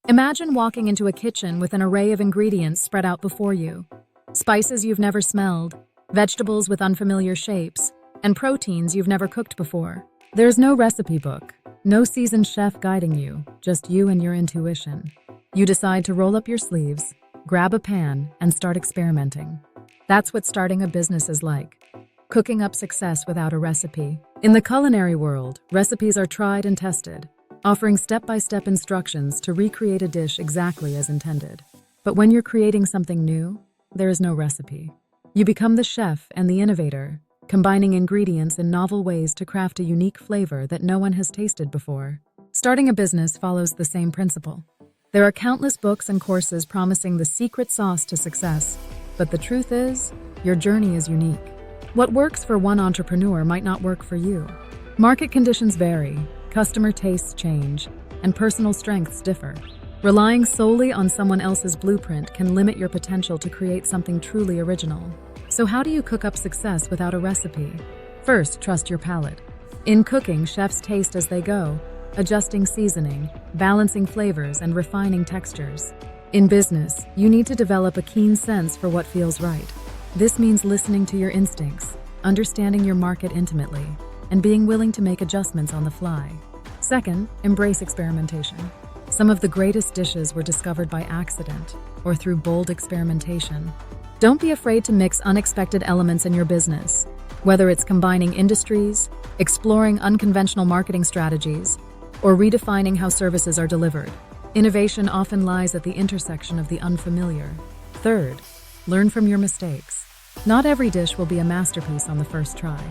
Imagine walking into a kitchen with an array of ingredients spread out before you. Spices you've never smelled, vegetables with unfamiliar shapes, and proteins you've never cooked before. There's no recipe book, no seasoned chef guiding you, just you and your intuition. You decide to roll up your sleeves, grab a pan, and start experimenting. That's what starting a business is like. Cooking up success without a recipe. In the culinary world, recipes are tried and tested, offering step-by-step instructions to recreate a dish exactly as intended. But when you're creating something new, there is no recipe. You become the chef and the innovator, combining ingredients in novel ways to craft a unique flavor that no one has tasted before. Starting a business follows the same principle. There are countless books and courses promising the secret sauce to success, but the truth is, your journey is unique. What works for one entrepreneur might not work for you. Market conditions vary, customer tastes change, and personal strengths differ. Relying solely on someone else's blueprint can limit your potential to create something truly original. So how do you cook up success without a recipe? First, trust your palate. In cooking, chefs taste as they go, adjusting seasoning, balancing flavors, and refining textures. In business, you need to develop a keen sense for what feels right. This means listening to your instincts, understanding your market intimately, and being willing to make adjustments on the fly. Second, embrace experimentation. Some of the greatest dishes were discovered by accident or through bold experimentation. Don't be afraid to mix unexpected elements in your business, whether it's combining industries, exploring unconventional marketing strategies, or redefining how services are delivered. Innovation often lies at the intersection of the unfamiliar. Third, learn from your mistakes. Not every dish will be a masterpiece on the first try.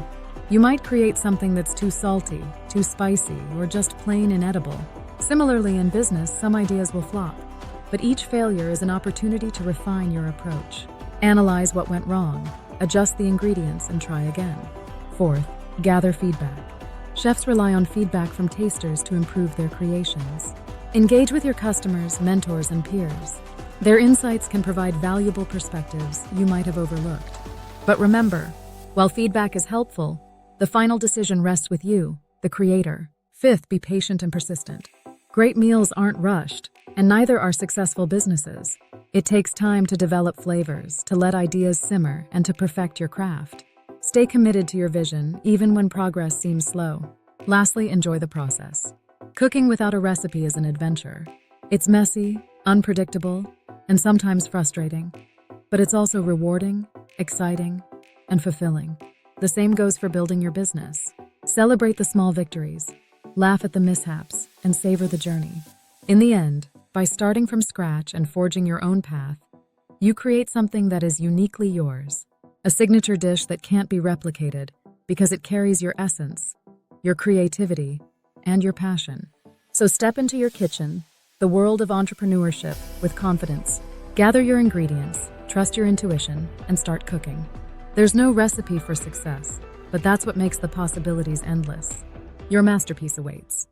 You might create something that's too salty, too spicy, or just plain inedible. Similarly, in business, some ideas will flop, but each failure is an opportunity to refine your approach. Analyze what went wrong, adjust the ingredients, and try again. Fourth, gather feedback. Chefs rely on feedback from tasters to improve their creations. Engage with your customers, mentors, and peers. Their insights can provide valuable perspectives you might have overlooked. But remember, while feedback is helpful, the final decision rests with you, the creator. Fifth, be patient and persistent. Great meals aren't rushed, and neither are successful businesses. It takes time to develop flavors, to let ideas simmer, and to perfect your craft. Stay committed to your vision, even when progress seems slow. Lastly, enjoy the process. Cooking without a recipe is an adventure. It's messy, unpredictable, and sometimes frustrating, but it's also rewarding, exciting, and fulfilling. The same goes for building your business. Celebrate the small victories, laugh at the mishaps, and savor the journey. In the end, by starting from scratch and forging your own path, you create something that is uniquely yours, a signature dish that can't be replicated because it carries your essence, your creativity, and your passion. So step into your kitchen, the world of entrepreneurship, with confidence. Gather your ingredients, trust your intuition, and start cooking. There's no recipe for success, but that's what makes the possibilities endless. Your masterpiece awaits.